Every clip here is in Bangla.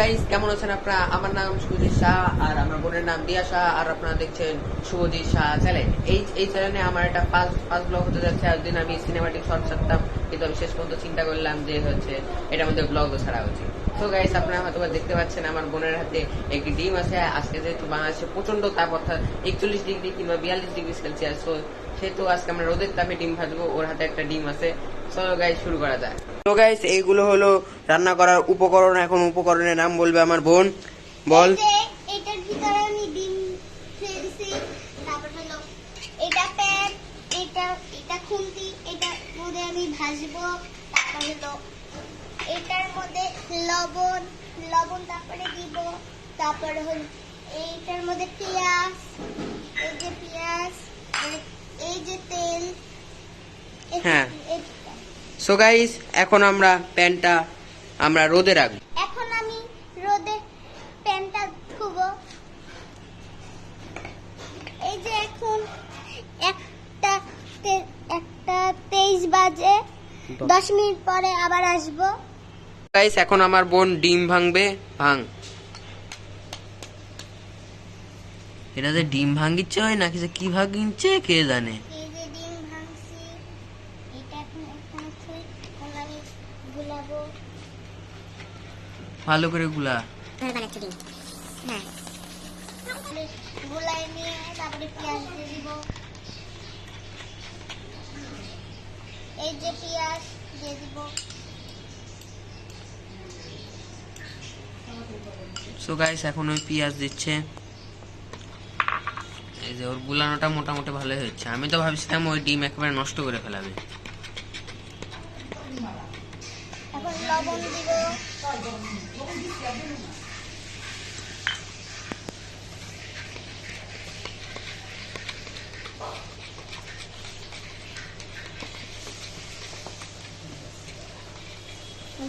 গাইস, কেমন আছেন আপনারা? আমার নাম শুভজিৎ শাহ আর আমার বোনের নাম দিয়া শাহ, আর আপনারা দেখছেন শুভজিৎ শাহ চ্যানেল। এই চ্যানেলে আমার একটা ফার্স্ট ব্লগ হতে যাচ্ছে। একদিন আমি সিনেমাটিক শর্ট ছাড়তাম, কিন্তু আমি শেষ পর্যন্ত চিন্তা করলাম যে হচ্ছে এটার মধ্যে ব্লগও ছাড়া উচিত। তো গাইস, আপনারা হয়তো দেখতে পাচ্ছেন আমার বোনের হাতে একটি ডিম আছে। আজকে যেহেতু বাংলাদেশে প্রচন্ড তাপ, অর্থাৎ 41 ডিগ্রি কিংবা 42 ডিগ্রি সেলসিয়াস, সেহেতু আজকে আমরা রোদের তাপে ডিম ভাজবো। ওর হাতে একটা ডিম আছে। চলো গাইস, শুরু করা যায়। তো গাইস, এইগুলো হলো রান্না করার উপকরণ। এখন উপকরণের নাম বলবে আমার বোন। বল। এটার ভিতরে আমি ডিম ফেলছি, তারপর হলো এটা প্যান, এটা খুন্তি, এটা মধ্যে আমি ভাজবো। তারপর হলো এটার মধ্যে লবণ তারপরে দিব। তারপরে হলো এইটার মধ্যে পেঁয়াজ, এই যে তেল। হ্যাঁ। সো গাইস, এখন আমরা প্যানটা রোদে রাখবো। এখন আমি রোদে প্যানটা ধুবো। এই যে এখন একটা 23 বাজে, 10 মিনিট পরে আবার আসবো। গাইস, এখন আমার বোন ডিম ভাঙবে। ভাঙ। এটা যে ডিম ভাঙিচ্ছে হয় নাকি যে কি ভাঙিচ্ছে কে জানে। এই যে ডিম ভাঙছি, এটা এখন আমি গুলাবো ভালো করে গুলা। হ্যাঁ, গুলাই নিয়ে তারপরে পেঁয়াজ দিয়ে দিব। এই যে পেঁয়াজ দিয়ে দিব। সো গাইস, এখন ওই পেঁয়াজ দিচ্ছে। এই যে ওর গুলানোটা মোটামুটি ভালোই হচ্ছে। আমি তো ভাবছিলাম ওই ডিম একেবারে নষ্ট করে ফেলাবে। এখন লবণ দিব।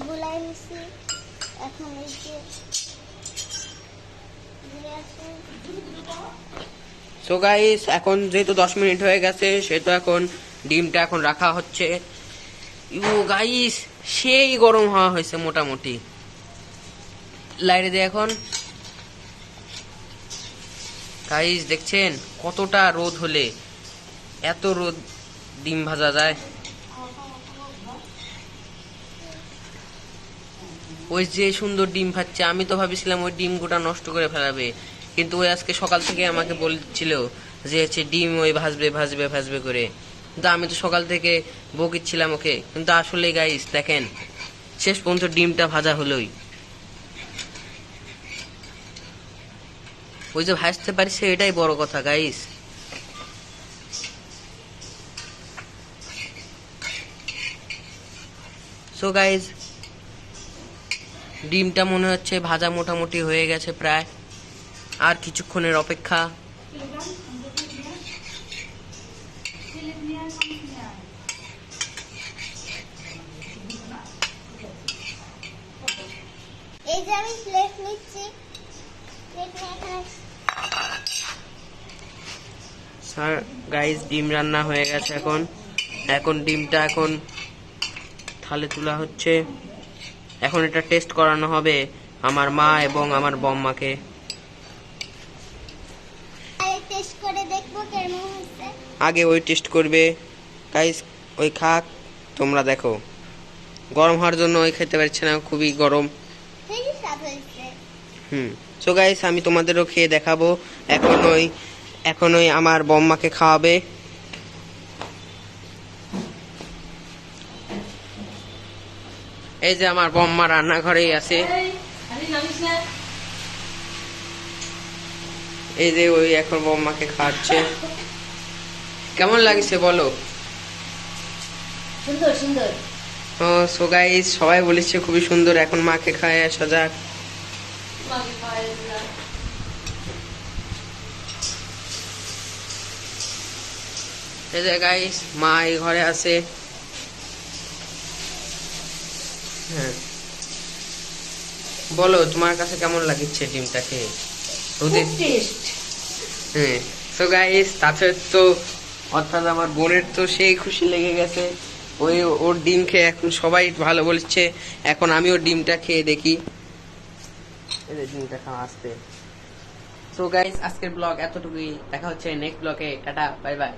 গুলাই নিছি। এখন এই যে সো গাইস, এখন যেহেতু 10 মিনিট হয়ে গেছে, সেহেতু এখন ডিমটা এখন রাখা হচ্ছে। ইউ গাইস, সেই গরম হওয়া হয়েছে মোটামুটি। লাইটে দিয়ে এখন গাইস দেখছেন কতটা রোদ হলে এত রোদ ডিম ভাজা যায়। ওই যে সুন্দর ডিম ভাজছে, আমি তো ভাবছিলাম ওই ডিম গোটা নষ্ট করে ফেলাবে, কিন্তু ওই আজকে সকাল থেকে আমাকে বলছিল যে হচ্ছে ডিম ওই ভাজবে ভাজবে ভাজবে করে। কিন্তু আমি তো সকাল থেকে বকিচ্ছিলাম ওকে, কিন্তু আসলে গাইস দেখেন শেষ পর্যন্ত ডিমটা ভাজা হলোই। ওই যে ভাজতে পারছে, এটাই বড় কথা গাইস। সো গাইস, ডিমটা মনে হচ্ছে ভাজা মোটামুটি হয়ে গেছে প্রায়। আর কিছুক্ষণের অপেক্ষা। এই যে আমি প্লেট নিচ্ছি, প্লেট নিয়ে এখানে স্যার গাইস, ডিম রান্না হয়ে গেছে। এখন ডিমটা এখন থালে তোলা হচ্ছে। এখন এটা টেস্ট করানো হবে আমার মা এবং আমার বম্মাকে। টেস্ট করে দেখবো কেমন হয়েছে। আগে ওই টেস্ট করবে গাইস। ওই খাক, তোমরা দেখো। গরম হওয়ার জন্য ওই খেতে পারছে না, খুবই গরম। হেভি স্বাদ হয়েছে। সো গাইস, আমি তোমাদেরও খেয়ে দেখাবো। এখন ওই আমার বম্মাকে খাওয়াবে। এই যে আমার বম্মা রান্নাঘরেই আছে। এই যে ওই এখন বম্মাকে খাওয়াচ্ছে। কেমন লাগছে বলো? সুন্দর সুন্দর। সো গাইস, সবাই বলেছে খুবই সুন্দর। এখন মাকে খাওয়ায় আসা যাক। এই যে গাইস, মা এই ঘরে আছে। হ্যাঁ, বলো তোমার কাছে কেমন লাগছে ডিমটা খেয়ে? হ্যাঁ। সো গাইস, তাছাড়া তো অর্থাৎ আমার বোনের তো সেই খুশি লেগে গেছে। ওর ডিম খেয়ে এখন সবাই ভালো বলছে। এখন আমিও ডিমটা খেয়ে দেখি। এই যে জিনিসটা খাওয়া আসতে। সো গাইস, আজকের ব্লগ এতটুকুই। দেখা হচ্ছে নেক্সট ব্লগে। Tata, bye bye.